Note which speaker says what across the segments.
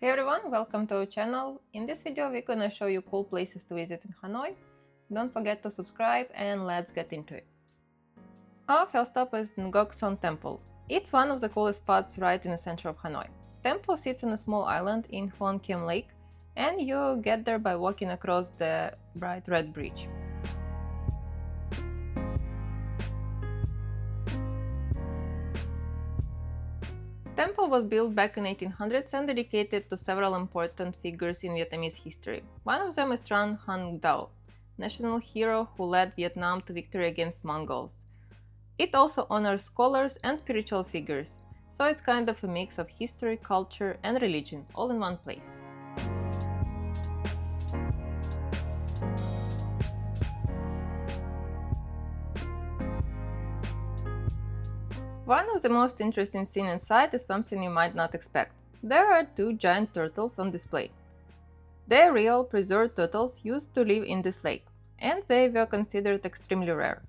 Speaker 1: Hey everyone, welcome to our channel. In this video we're gonna show you cool places to visit in Hanoi. Don't forget to subscribe and let's get into it. Our first stop is Ngoc Son Temple. It's one of the coolest spots right in the center of Hanoi. Temple sits on a small island in Hoan Kiem Lake, and you get there by walking across the bright red bridge. Temple was built back in 1800s and dedicated to several important figures in Vietnamese history. One of them is Tran Quoc, national hero who led Vietnam to victory against Mongols. It also honors scholars and spiritual figures, so it's kind of a mix of history, culture, and religion all in one place. One of the most interesting scenes inside is something you might not expect. There are two giant turtles on display. They're real, preserved turtles used to live in this lake, and they were considered extremely rare.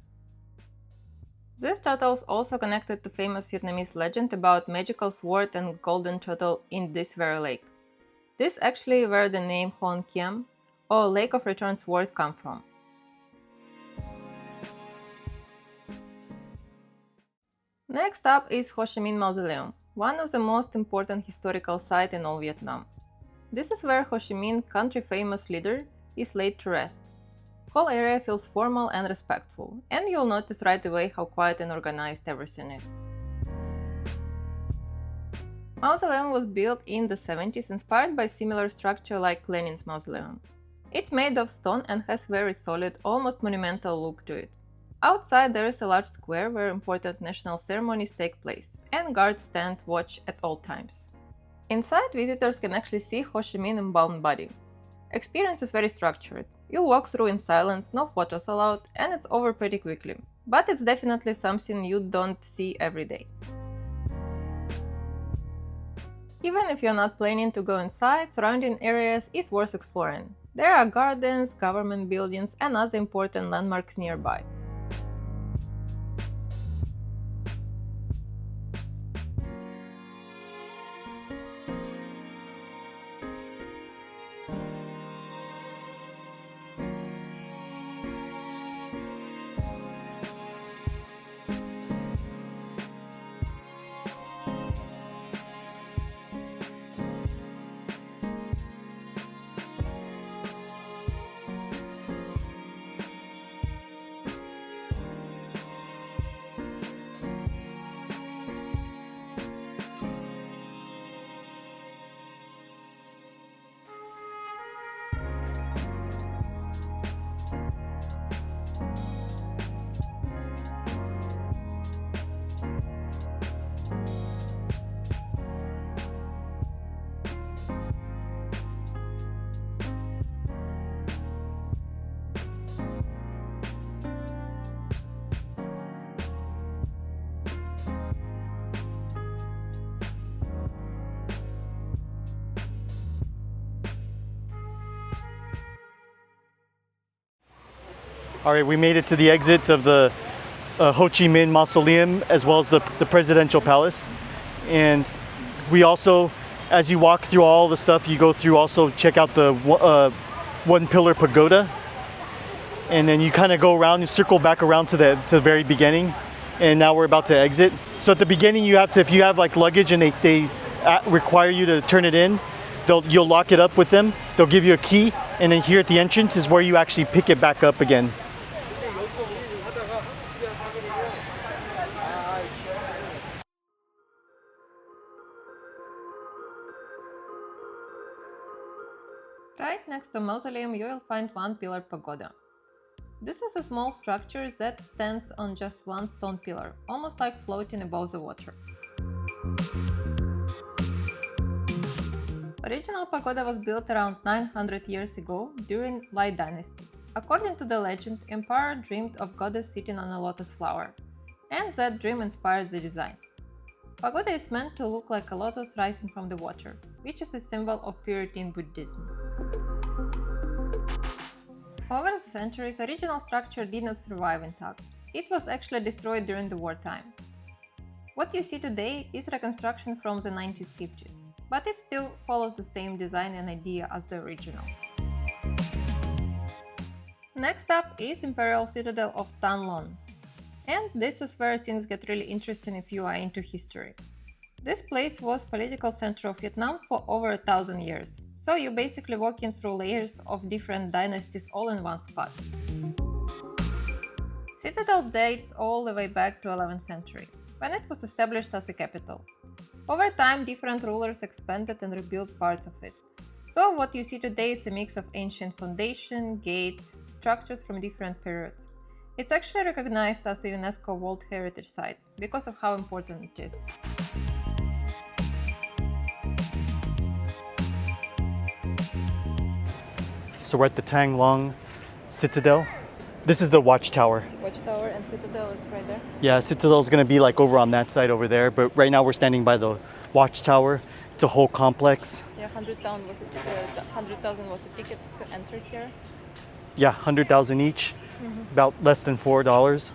Speaker 1: These turtles also connected to famous Vietnamese legend about magical sword and golden turtle in this very lake. This actually where the name Hoan Kiem, or Lake of Returned Sword, come from. Next up is Ho Chi Minh Mausoleum, one of the most important historical sites in all Vietnam. This is where Ho Chi Minh, country-famous leader, is laid to rest. Whole area feels formal and respectful, and you'll notice right away how quiet and organized everything is. Mausoleum was built in the 70s, inspired by similar structure like Lenin's mausoleum. It's made of stone and has very solid, almost monumental look to it. Outside there is a large square where important national ceremonies take place, and guards stand watch at all times. Inside, visitors can actually see Ho Chi Minh embalmed body. Experience is very structured. You walk through in silence, no photos allowed, and it's over pretty quickly. But it's definitely something you don't see every day. Even if you're not planning to go inside, surrounding areas is worth exploring. There are gardens, government buildings, and other important landmarks nearby.
Speaker 2: All right, we made it to the exit of the Ho Chi Minh Mausoleum as well as the Presidential Palace. And we also, as you walk through all the stuff, you go through also check out the One Pillar Pagoda. And then you kind of go around and circle back around to the very beginning. And now we're about to exit. So at the beginning you have to, if you have like luggage and they require you to turn it in, you'll lock it up with them. They'll give you a key. And then here at the entrance is where you actually pick it back up again.
Speaker 1: Right next to mausoleum you will find One Pillar Pagoda. This is a small structure that stands on just one stone pillar, almost like floating above the water. Original pagoda was built around 900 years ago during Lai dynasty. According to the legend, Emperor dreamed of goddess sitting on a lotus flower, and that dream inspired the design. Pagoda is meant to look like a lotus rising from the water, which is a symbol of purity in Buddhism. Over the centuries, original structure did not survive intact. It was actually destroyed during the wartime. What you see today is reconstruction from the 1950s. but it still follows the same design and idea as the original. Next up is Imperial Citadel of Tan. And this is where things get really interesting if you are into history. This place was political center of Vietnam for over 1,000 years, so you're basically walking through layers of different dynasties all in one spot. Citadel dates all the way back to 11th century, when it was established as a capital. Over time, different rulers expanded and rebuilt parts of it. So what you see today is a mix of ancient foundation, gates, structures from different periods. It's actually recognized as a UNESCO World Heritage Site because of how important it is.
Speaker 2: So we're at the Thang Citadel. This is the watchtower.
Speaker 1: Watchtower and Citadel is right there.
Speaker 2: Yeah, Citadel is going to be like over on that side over there, but right now we're standing by the watchtower. It's a whole complex.
Speaker 1: Yeah, 100,000 was the ticket to enter here.
Speaker 2: Yeah, 100,000 each, about less than $4,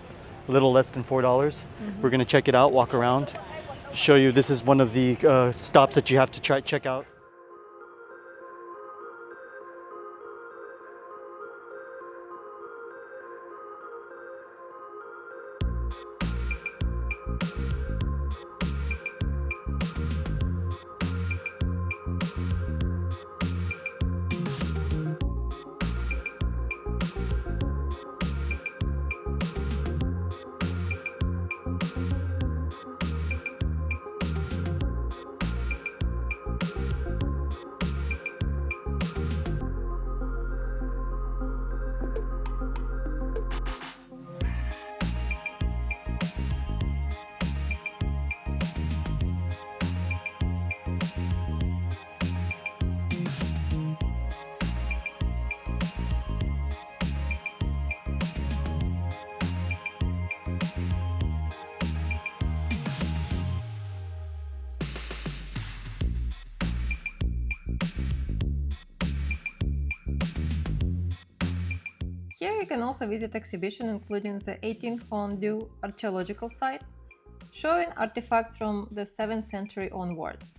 Speaker 2: a little less than $4. We're going to check it out, walk around, show you. This is one of the stops that you have to check out.
Speaker 1: Here you can also visit exhibition including the 18th Fondue archaeological site, showing artifacts from the 7th century onwards.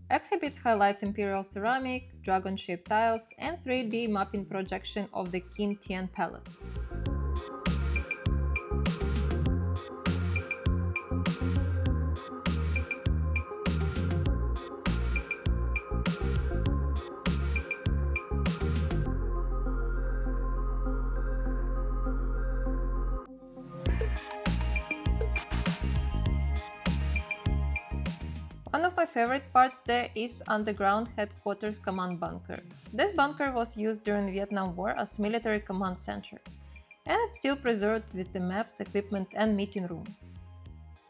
Speaker 1: Exhibits highlights imperial ceramic, dragon-shaped tiles, and 3D mapping projection of the King Tian Palace. One of my favorite parts there is underground headquarters command bunker. This bunker was used during the Vietnam War as military command center, and it's still preserved with the maps, equipment, and meeting room.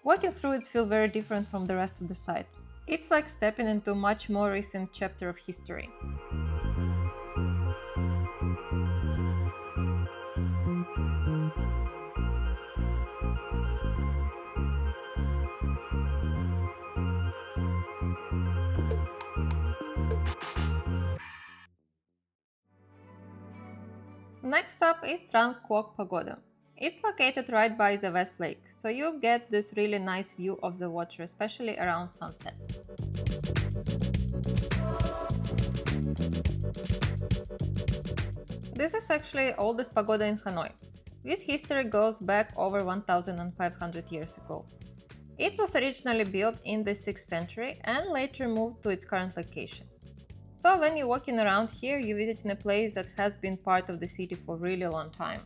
Speaker 1: Walking through it feels very different from the rest of the site. It's like stepping into a much more recent chapter of history. Next up is Tran Quoc Pagoda. It's located right by the West Lake, so you get this really nice view of the water, especially around sunset. This is actually oldest pagoda in Hanoi. This history goes back over 1,500 years ago. It was originally built in the 6th century and later moved to its current location. So when you're walking around here, you're visiting a place that has been part of the city for a really long time.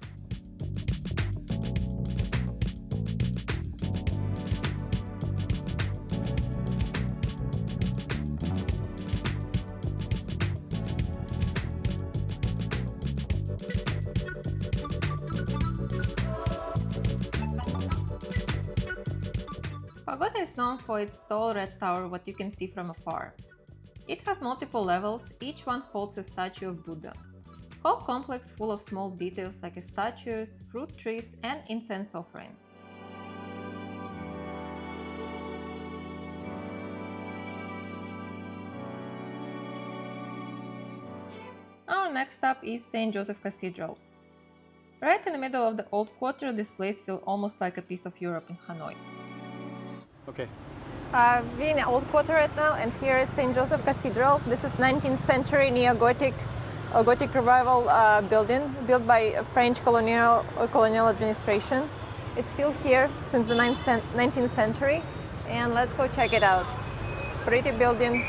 Speaker 1: Pagoda is known for its tall red tower, what you can see from afar. It has multiple levels, each one holds a statue of Buddha. Whole complex full of small details like statues, fruit trees, and incense offering. Our next stop is St. Joseph Cathedral. Right in the middle of the old quarter, this place feels almost like a piece of Europe in Hanoi.
Speaker 2: Okay,
Speaker 1: We're in the Old Quarter right now, and here is St. Joseph Cathedral. This is 19th century neo-Gothic Gothic revival building built by French colonial administration. It's still here since the 19th century, and let's go check it out. Pretty building,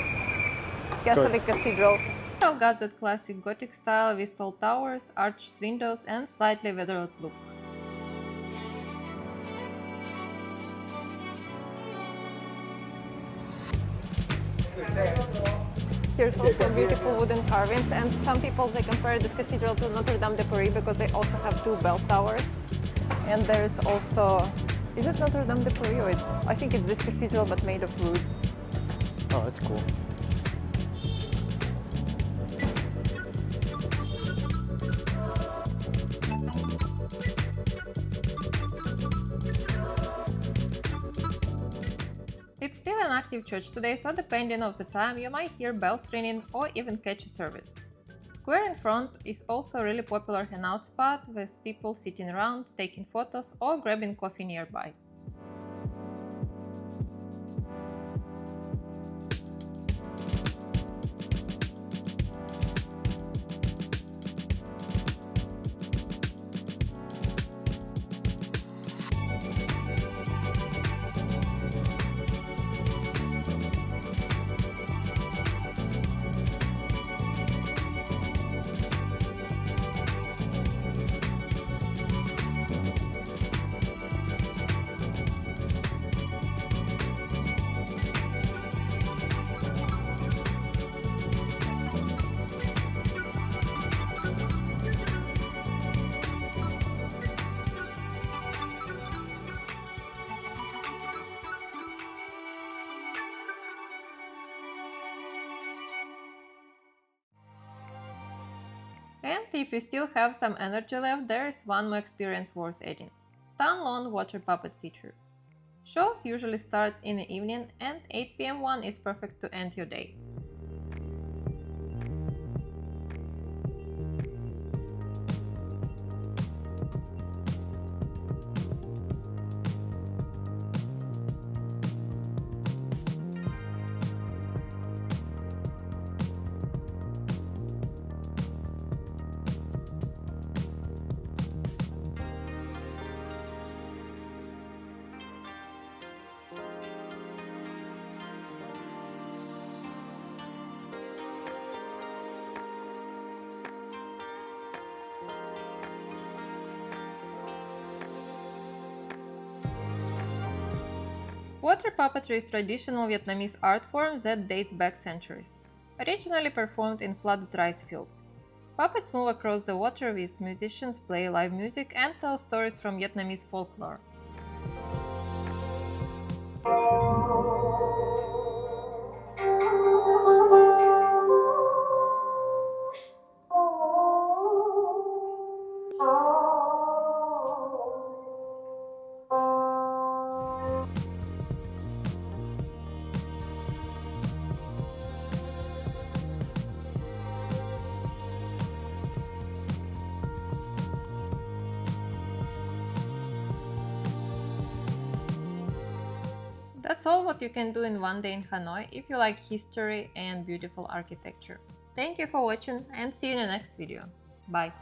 Speaker 1: Catholic Cathedral. It got that classic Gothic style with tall towers, arched windows, and slightly weathered look. Here's also beautiful wooden carvings, and some people they compare this cathedral to Notre Dame de Paris because they also have two bell towers. And there's also, is it Notre Dame de Paris or I think it's this cathedral but made of wood.
Speaker 2: Oh, that's cool.
Speaker 1: It's still an active church today, so depending on the time you might hear bells ringing or even catch a service. Square in front is also a really popular hangout spot with people sitting around, taking photos or grabbing coffee nearby. And if you still have some energy left, there is one more experience worth adding. Long water puppet theater. Shows usually start in the evening, and 8 p.m. one is perfect to end your day. Water puppetry is traditional Vietnamese art form that dates back centuries. Originally performed in flooded rice fields. Puppets move across the water with musicians play live music and tell stories from Vietnamese folklore. That's all what you can do in one day in Hanoi if you like history and beautiful architecture. Thank you for watching and see you in the next video. Bye!